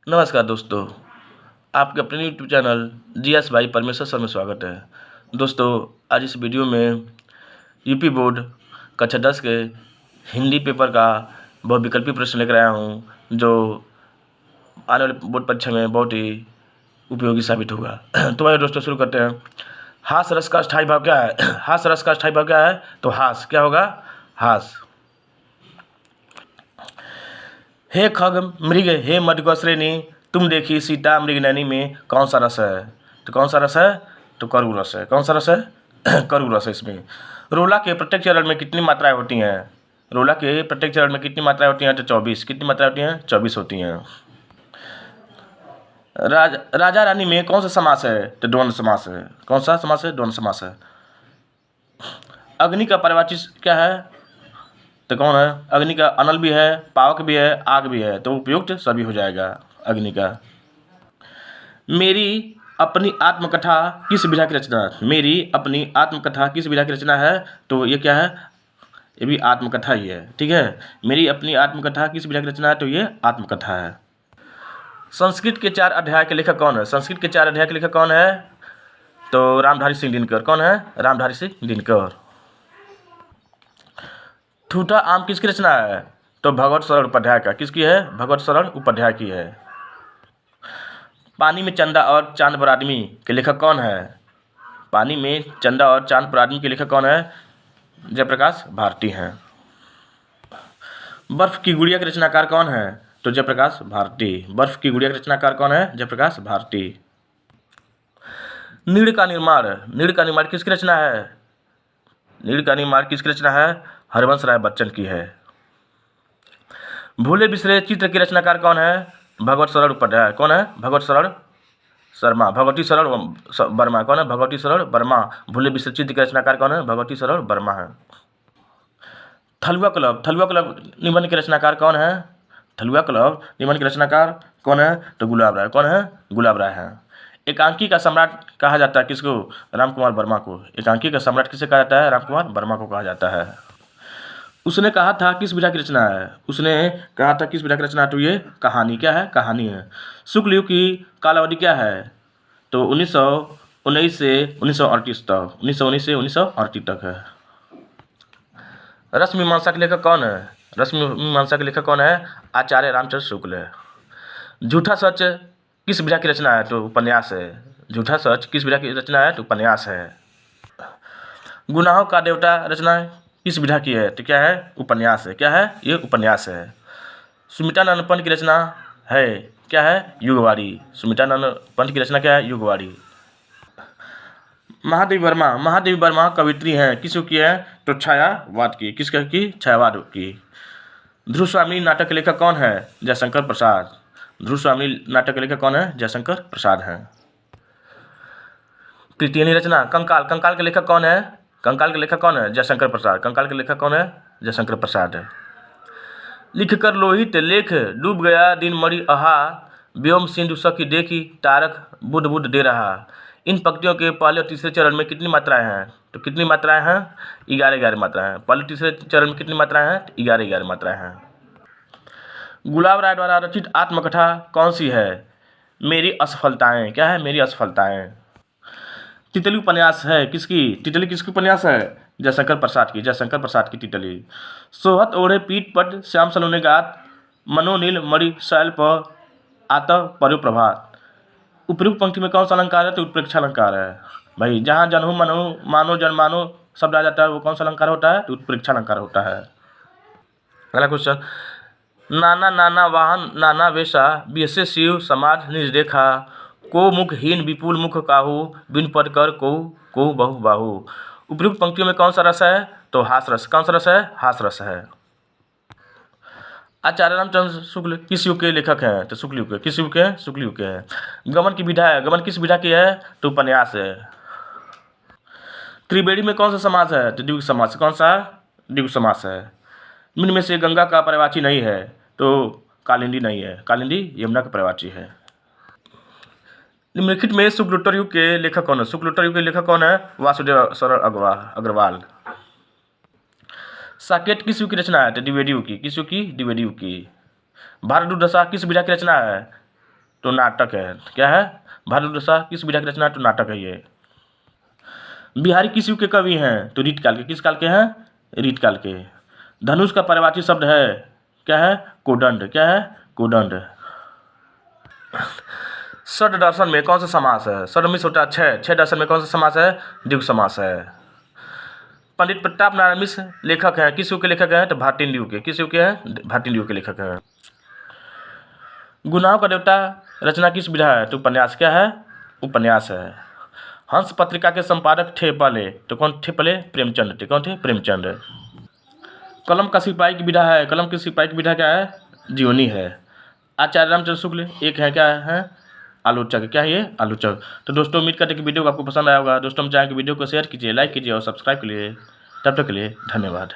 नमस्कार दोस्तों, आपके अपने यूट्यूब चैनल जीएस भाई परमेश्वर सर में स्वागत है। दोस्तों, आज इस वीडियो में यूपी बोर्ड कक्षा 10 के हिंदी पेपर का बहुविकल्पी प्रश्न लेकर आया हूँ, जो आने वाले बोर्ड परीक्षा में बहुत ही उपयोगी साबित होगा। तो आइए दोस्तों शुरू करते हैं। हास रस का स्थायी भाव क्या है? हास रस का स्थायी भाव क्या है? तो हास क्या होगा? हास। हे खग मृग हे मृग श्रेणी, तुम देखी सीता मृगनयनी में कौन सा रस है? तो कौन सा रस है? तो करु रस है। कौन सा रस है? करु रस है इसमें। रोला के प्रत्येक चरण में कितनी मात्राएं होती हैं? रोला के प्रत्येक चरण में कितनी मात्राएं होती हैं? तो 24। कितनी मात्राएं होती हैं? 24 होती हैं। राजा रानी में कौन सा समास है? तो द्वंद्व समास है। कौन सा समास है? द्वंद्व समास है। अग्नि का पर्यायवाची क्या है? तो कौन है? अग्नि का अनल भी है, पावक भी है, आग भी है, तो उपयुक्त सभी हो जाएगा अग्नि का। मेरी अपनी आत्मकथा किस विधा की रचना? मेरी अपनी आत्मकथा किस विधा की रचना है? तो ये क्या है? ये भी आत्मकथा ही है। ठीक है, मेरी अपनी आत्मकथा किस विधा की रचना है? तो ये आत्मकथा है। संस्कृत के 4 अध्याय के लेखक कौन है? संस्कृत के 4 अध्याय के लेखक कौन है? तो रामधारी सिंह दिनकर। कौन है? रामधारी सिंह दिनकर। ठूठा आम किसकी रचना है? तो भगवत सरल उपाध्याय का। किसकी है? भगवत सरल उपाध्याय की है। पानी में चंदा और चांद पर आदमी के लेखक कौन है? पानी में चंदा और चांद पर आदमी के लेखक कौन है? जयप्रकाश भारती हैं। बर्फ की गुड़िया के रचनाकार कौन है? तो जयप्रकाश भारती। बर्फ की गुड़िया के रचनाकार कौन है? जयप्रकाश भारती। नीड़ का निर्माण किसकी रचना है? नीड़ का निर्माण किसकी रचना है? हरिवंश राय बच्चन की है। भूले बिसरे चित्र की रचनाकार कौन है? भगवत सरल उपाध्याय। कौन है? भगवत सरल शर्मा। भगवती सरल वर्मा। कौन है? भगवती सरल वर्मा। भूले बिसरे चित्र के रचनाकार कौन है? भगवती सरल वर्मा है। थलुआ क्लब निबंध के रचनाकार कौन है? थलुआ क्लब निबंध के रचनाकार कौन है? तो गुलाब राय। कौन है? गुलाब राय है। एकांकी का सम्राट कहा जाता है किसको? रामकुमार वर्मा को। एकांकी का सम्राट किसे कहा जाता है? रामकुमार वर्मा को कहा जाता है। उसने कहा था किस विधा की रचना है? उसने कहा था किस विधा की रचना? तो ये कहानी। क्या है? कहानी है। शुक्ल युग की कालावधि क्या है? तो 1919 से 1938 तक। 1919 से 1938 तक है। रस मीमांसा के लेखक कौन है? रस मीमांसा के लेखक कौन है? आचार्य रामचंद्र शुक्ल है। झूठा सच किस विधा की रचना है? तो उपन्यास है। झूठा सच किस विधा की रचना है? तो उपन्यास है। गुनाहों का देवता रचना किस विधा की है? तो क्या है? उपन्यास है। क्या है? ये उपन्यास है। सुमित्रानंद पंत की रचना है क्या है? युगवाणी। सुमित्रानंद पंत की रचना क्या है? युगवाणी। महादेवी वर्मा कवित्री हैं, किस युग की है? तो छायावाद की। किस की? छायावाद की। ध्रुव स्वामी नाटक के लेखक कौन है? जयशंकर प्रसाद। ध्रुव स्वामी नाटक के लेखक कौन है? जयशंकर प्रसाद हैं। कृतियनी रचना कंकाल के लेखक कौन है? कंकाल के लेखक कौन है? जयशंकर प्रसाद। कंकाल के लेखक कौन है? जयशंकर प्रसाद है। लिख कर लोहित लेख डूब गया दिन मणि अहा, व्योम सिंधु सखी देखी तारक बुध बुध दे रहा। इन पंक्तियों के पहले और तीसरे चरण में कितनी मात्राएं हैं? तो कितनी मात्राएं हैं? 11 मात्राएं हैं। पहले तीसरे चरण में कितनी मात्राएं हैं? 11 मात्राएं हैं। गुलाब राय द्वारा रचित आत्मकथा कौन सी है? मेरी असफलताएं। क्या है? मेरी असफलताएं। तितली उपन्यास है किसकी? तितली किसकी उपन्यास है? जयशंकर प्रसाद की। जयशंकर प्रसाद की तितली। सोहत ओढ़े पीठ पट श्याम सलोने गात, मनोनील मणि शैल पर आत पर्यो प्रभात। उपयुक्त पंक्ति में कौन सा अलंकार है? तो उत्प्रेक्षा अलंकार है। भाई जहाँ जनहु मनहु मानो जन मानो शब्द आ जाता है वो कौन सा अलंकार होता है? तो उत्प्रेक्षा अलंकार होता है। अगला क्वेश्चन। नाना नाना वाहन नाना वेशा, बियसे शिव समाज निज देखा, को मुखहीन विपुल मुख काहू, बिन पद कर को बहु बाहू। उपयुक्त पंक्तियों में कौन सा रस है? तो हास रस। कौन सा रस है? हास रस है। आचार्य रामचंद्र शुक्ल किस युग के लेखक हैं? तो शुक्ल युग के। किस युग के? शुक्ल युग के हैं। गमन की विधा है। गमन किस विधा की है? तो उपन्यास है। त्रिवेणी में कौन सा समास है? तो द्विगु समास। कौन सा? द्विगु समास है। निम्न में से गंगा का पर्यायवाची नहीं है? तो कालिंदी नहीं है। कालिंदी यमुना का पर्यायवाची है। निम्नलिखित में शुक्लोत्तर युग के लेखक कौन है? शुक्लोत्तर युग के लेखक कौन है? वासुदेव सरल अग्रवाल। साकेत किस युग की रचना है? तो द्विवेदी युग की। किस युग की? द्विवेदी युग की। भारत दुर्दशा किस विधा की रचना है? तो नाटक है। क्या है? भारत शाह किस विधा की रचना? तो नाटक है ये। बिहारी किस युग के कवि हैं? तो रीत काल के। किस काल के हैं? रीत काल के। धनुष का पर्यायवाची शब्द है? क्या है? कोदंड। क्या है? कोदंड। षड दर्शन में कौन सा समास है? षड मिस होता है छह। छह दर्शन में कौन सा समास है? द्विगु समास है। पंडित प्रताप नारायण मिश्र लेखक हैं? किस युग के लेखक हैं? तो भाटिंड युग के। किस युग के हैं? भाटिंड युग के लेखक हैं। गुनाहों का देवता रचना किस विधा है? तो उपन्यास। क्या है? उपन्यास है। हंस पत्रिका के संपादक थे पहले? तो कौन थे पहले? प्रेमचंद थे। कौन थे? प्रेमचंद। कलम का सिपाही की विधा है? कलम की सिपाही की विधा क्या है? जीवनी है। आचार्य रामचंद्र शुक्ल एक है, क्या है? आलोचक। क्या है ये? आलोचक। तो दोस्तों उम्मीद करते हैं कि वीडियो आपको पसंद आया होगा। दोस्तों हम चाहें कि वीडियो को शेयर कीजिए, लाइक कीजिए और सब्सक्राइब कीजिए। तब तक के लिए धन्यवाद।